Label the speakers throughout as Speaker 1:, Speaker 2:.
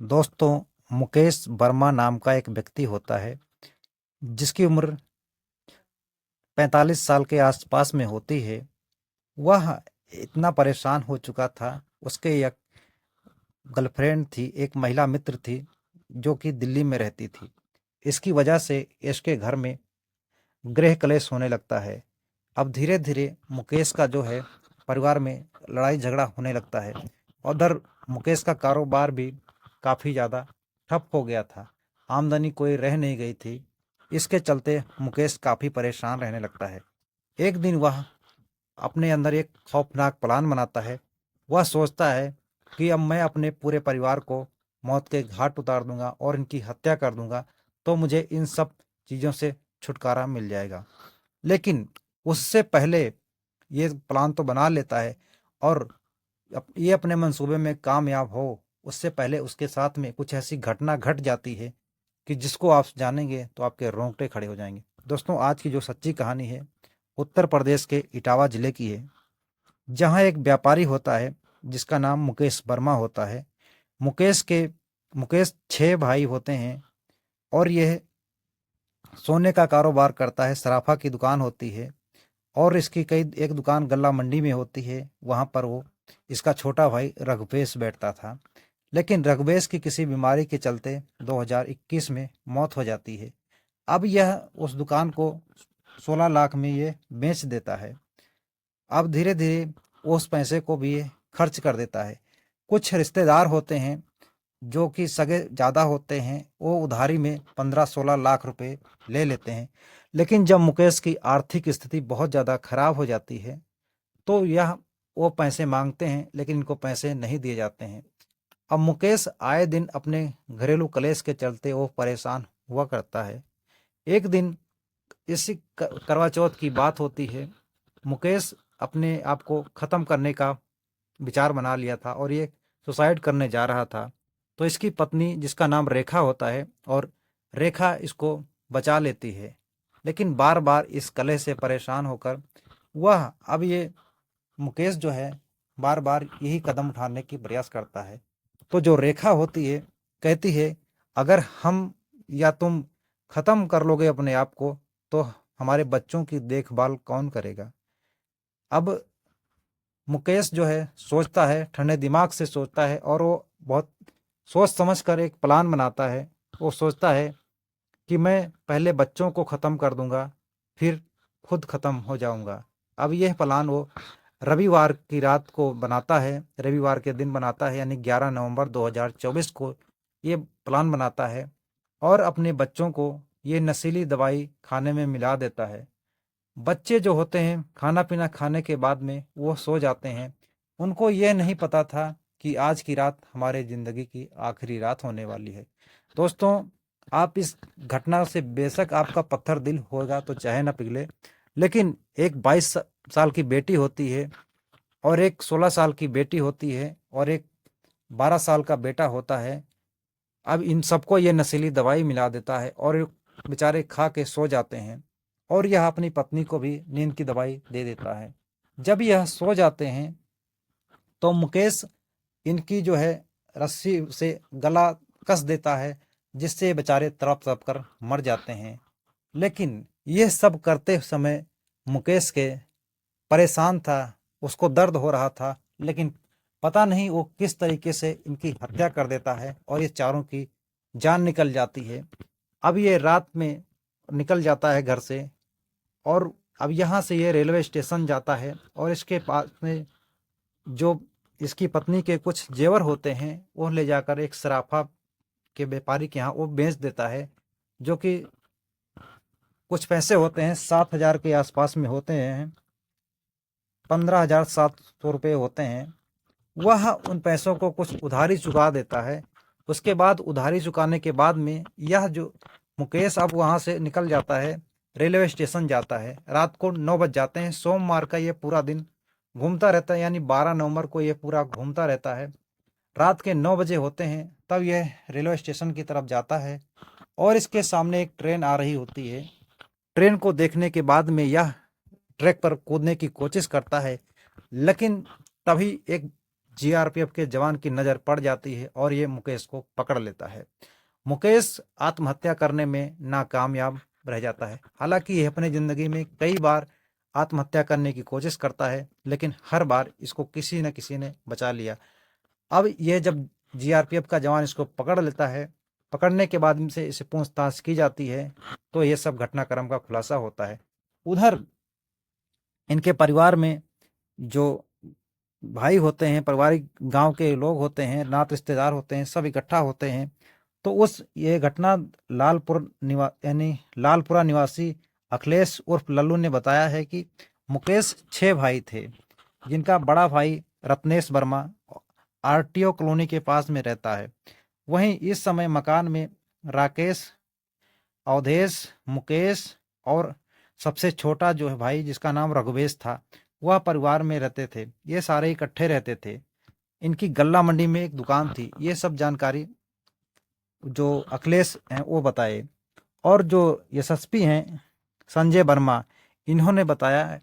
Speaker 1: दोस्तों, मुकेश वर्मा नाम का एक व्यक्ति होता है जिसकी उम्र 45 साल के आसपास में होती है। वह इतना परेशान हो चुका था। उसके एक गर्लफ्रेंड थी, एक महिला मित्र थी जो कि दिल्ली में रहती थी। इसकी वजह से इसके घर में गृह कलेश होने लगता है। अब धीरे धीरे मुकेश का जो है परिवार में लड़ाई झगड़ा होने लगता है। उधर मुकेश का कारोबार भी काफ़ी ज़्यादा ठप हो गया था। आमदनी कोई रह नहीं गई थी। इसके चलते मुकेश काफ़ी परेशान रहने लगता है। एक दिन वह अपने अंदर एक खौफनाक प्लान बनाता है। वह सोचता है कि अब मैं अपने पूरे परिवार को मौत के घाट उतार दूंगा और इनकी हत्या कर दूंगा, तो मुझे इन सब चीज़ों से छुटकारा मिल जाएगा। लेकिन उससे पहले ये प्लान तो बना लेता है, और ये अपने मंसूबे में कामयाब हो उससे पहले उसके साथ में कुछ ऐसी घटना घट जाती है कि जिसको आप जानेंगे तो आपके रोंगटे खड़े हो जाएंगे। दोस्तों, आज की जो सच्ची कहानी है उत्तर प्रदेश के इटावा जिले की है, जहाँ एक व्यापारी होता है जिसका नाम मुकेश वर्मा होता है। मुकेश 6 भाई होते हैं, और यह सोने का कारोबार करता है। सराफा की दुकान होती है, और इसकी कई एक दुकान गल्ला मंडी में होती है। वहाँ पर वो इसका छोटा भाई रघुवेश बैठता था। लेकिन रघुवेश की किसी बीमारी के चलते 2021 में मौत हो जाती है। अब यह उस दुकान को 16 लाख में ये बेच देता है। अब धीरे धीरे उस पैसे को भी ये खर्च कर देता है। कुछ रिश्तेदार होते हैं जो कि सगे ज़्यादा होते हैं, वो उधारी में 15-16 लाख रुपए ले लेते हैं। लेकिन जब मुकेश की आर्थिक स्थिति बहुत ज़्यादा खराब हो जाती है, तो यह वो पैसे मांगते हैं, लेकिन इनको पैसे नहीं दिए जाते हैं। अब मुकेश आए दिन अपने घरेलू कलेश के चलते वो परेशान हुआ करता है। एक दिन इसी करवा चौथ की बात होती है। मुकेश अपने आप को ख़त्म करने का विचार बना लिया था और ये सुसाइड करने जा रहा था। तो इसकी पत्नी, जिसका नाम रेखा होता है, और रेखा इसको बचा लेती है। लेकिन बार बार इस कलह से परेशान होकर वह अब ये मुकेश जो है बार बार यही कदम उठाने की प्रयास करता है। तो जो रेखा होती है कहती है, अगर हम या तुम ख़त्म कर लोगे अपने आप को, तो हमारे बच्चों की देखभाल कौन करेगा। अब मुकेश जो है सोचता है, ठंडे दिमाग से सोचता है, और वो बहुत सोच समझ कर एक प्लान बनाता है। वो सोचता है कि मैं पहले बच्चों को ख़त्म कर दूंगा, फिर खुद ख़त्म हो जाऊंगा। अब यह प्लान वो रविवार की रात को बनाता है, रविवार के दिन बनाता है, यानी 11 नवंबर 2024 को ये प्लान बनाता है, और अपने बच्चों को ये नशीली दवाई खाने में मिला देता है। बच्चे जो होते हैं खाना पीना खाने के बाद में वो सो जाते हैं। उनको ये नहीं पता था कि आज की रात हमारे ज़िंदगी की आखिरी रात होने वाली है। दोस्तों, आप इस घटना से बेशक आपका पत्थर दिल होगा तो चाहे ना पिघले, लेकिन एक 22 साल की बेटी होती है, और एक 16 साल की बेटी होती है, और एक 12 साल का बेटा होता है। अब इन सबको ये नशीली दवाई मिला देता है, और ये बेचारे खा के सो जाते हैं, और यह अपनी पत्नी को भी नींद की दवाई दे देता है। जब यह सो जाते हैं तो मुकेश इनकी जो है रस्सी से गला कस देता है, जिससे ये बेचारे तड़प तड़प कर मर जाते हैं। लेकिन यह सब करते समय मुकेश के परेशान था, उसको दर्द हो रहा था, लेकिन पता नहीं वो किस तरीके से इनकी हत्या कर देता है, और ये चारों की जान निकल जाती है। अब ये रात में निकल जाता है घर से, और अब यहाँ से ये रेलवे स्टेशन जाता है, और इसके पास में जो इसकी पत्नी के कुछ जेवर होते हैं वो ले जाकर एक सराफा के व्यापारी के यहाँ वो बेच देता है, जो कि कुछ पैसे होते हैं, 7,000 के आसपास में होते हैं, 15,700 रुपये होते हैं। वह उन पैसों को कुछ उधारी चुका देता है। उसके बाद उधारी चुकाने के बाद में यह जो मुकेश अब वहाँ से निकल जाता है, रेलवे स्टेशन जाता है। रात को 9 बज जाते हैं। सोमवार का ये पूरा दिन घूमता रहता है, यानी 12 नवंबर को ये पूरा घूमता रहता है। रात के 9 बजे होते हैं तब यह रेलवे स्टेशन की तरफ जाता है, और इसके सामने एक ट्रेन आ रही होती है। ट्रेन को देखने के बाद में यह ट्रैक पर कूदने की कोशिश करता है, लेकिन तभी एक जीआरपीएफ के जवान की नज़र पड़ जाती है और ये मुकेश को पकड़ लेता है। मुकेश आत्महत्या करने में नाकामयाब रह जाता है। हालांकि यह अपने ज़िंदगी में कई बार आत्महत्या करने की कोशिश करता है, लेकिन हर बार इसको किसी न किसी ने बचा लिया। अब यह जब जीआरपीएफ का जवान इसको पकड़ लेता है, पकड़ने के बाद इनसे इसे पूछताछ की जाती है, तो यह सब घटनाक्रम का खुलासा होता है। उधर इनके परिवार में जो भाई होते हैं, पारिवारिक गांव के लोग होते हैं, नात रिश्तेदार होते हैं, सब इकट्ठा होते हैं। तो उस ये घटना लालपुरा निवासी अखिलेश उर्फ लल्लू ने बताया है कि मुकेश 6 भाई थे, जिनका बड़ा भाई रत्नेश वर्मा आरटीओ कॉलोनी के पास में रहता है। वहीं इस समय मकान में राकेश, अवधेश, मुकेश और सबसे छोटा जो है भाई जिसका नाम रघुवेश था, वह परिवार में रहते थे। ये सारे इकट्ठे रहते थे। इनकी गल्ला मंडी में एक दुकान थी। ये सब जानकारी जो अखिलेश हैं वो बताए। और जो यशस्वी हैं संजय वर्मा, इन्होंने बताया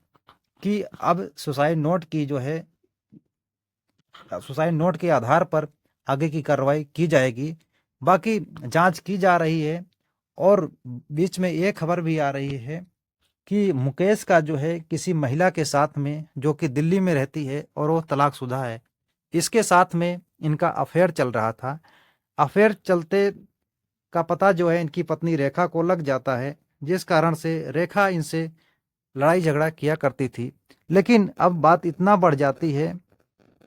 Speaker 1: कि अब सुसाइड नोट के आधार पर आगे की कार्रवाई की जाएगी। बाकी जांच की जा रही है। और बीच में ये खबर भी आ रही है कि मुकेश का जो है किसी महिला के साथ में, जो कि दिल्ली में रहती है और वो तलाकशुदा है, इसके साथ में इनका अफेयर चल रहा था। अफेयर चलते का पता जो है इनकी पत्नी रेखा को लग जाता है, जिस कारण से रेखा इनसे लड़ाई झगड़ा किया करती थी। लेकिन अब बात इतना बढ़ जाती है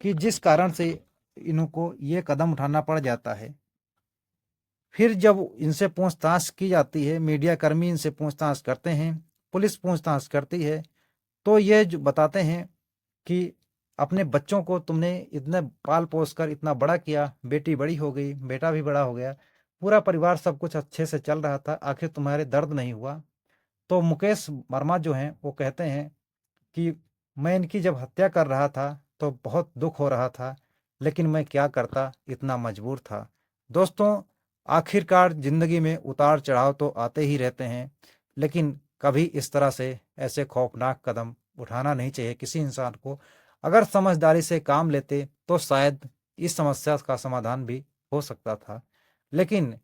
Speaker 1: कि जिस कारण से इनको ये कदम उठाना पड़ जाता है। फिर जब इनसे पूछताछ की जाती है, मीडिया कर्मी इनसे पूछताछ करते हैं, पुलिस पूछताछ करती है, तो ये जो बताते हैं कि अपने बच्चों को तुमने इतने पाल पोस कर इतना बड़ा किया, बेटी बड़ी हो गई, बेटा भी बड़ा हो गया, पूरा परिवार सब कुछ अच्छे से चल रहा था, आखिर तुम्हारे दर्द नहीं हुआ? तो मुकेश वर्मा जो हैं वो कहते हैं कि मैं इनकी जब हत्या कर रहा था तो बहुत दुख हो रहा था, लेकिन मैं क्या करता, इतना मजबूर था। दोस्तों, आखिरकार ज़िंदगी में उतार चढ़ाव तो आते ही रहते हैं, लेकिन कभी इस तरह से ऐसे खौफनाक कदम उठाना नहीं चाहिए किसी इंसान को। अगर समझदारी से काम लेते तो शायद इस समस्या का समाधान भी हो सकता था। लेकिन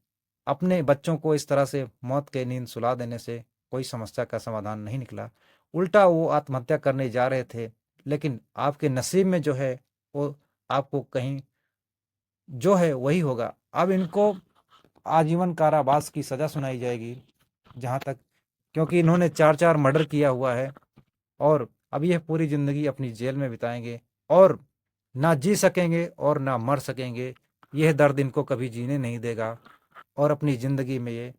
Speaker 1: अपने बच्चों को इस तरह से मौत के नींद सुला देने से कोई समस्या का समाधान नहीं निकला। उल्टा वो आत्महत्या करने जा रहे थे, लेकिन आपके नसीब में जो है वो आपको कहीं जो है वही होगा। अब इनको आजीवन कारावास की सज़ा सुनाई जाएगी, जहाँ तक, क्योंकि इन्होंने 4-4 मर्डर किया हुआ है और अब यह पूरी ज़िंदगी अपनी जेल में बिताएंगे और ना जी सकेंगे और ना मर सकेंगे। यह दर्द इनको कभी जीने नहीं देगा और अपनी ज़िंदगी में ये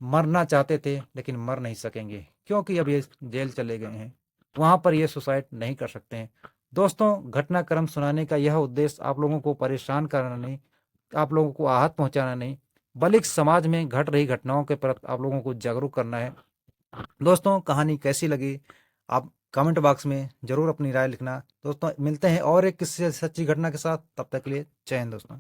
Speaker 1: मरना चाहते थे लेकिन मर नहीं सकेंगे, क्योंकि अब ये जेल चले गए हैं। वहाँ पर ये सुसाइड नहीं कर सकते हैं। दोस्तों, घटनाक्रम सुनाने का यह उद्देश्य आप लोगों को परेशान करना नहीं, आप लोगों को आहत पहुँचाना नहीं, बल्कि समाज में घट रही घटनाओं के प्रति आप लोगों को जागरूक करना है। दोस्तों, कहानी कैसी लगी आप कमेंट बॉक्स में ज़रूर अपनी राय लिखना। दोस्तों, मिलते हैं और एक किसी सच्ची घटना के साथ। तब तक के लिए जय हिंद दोस्तों।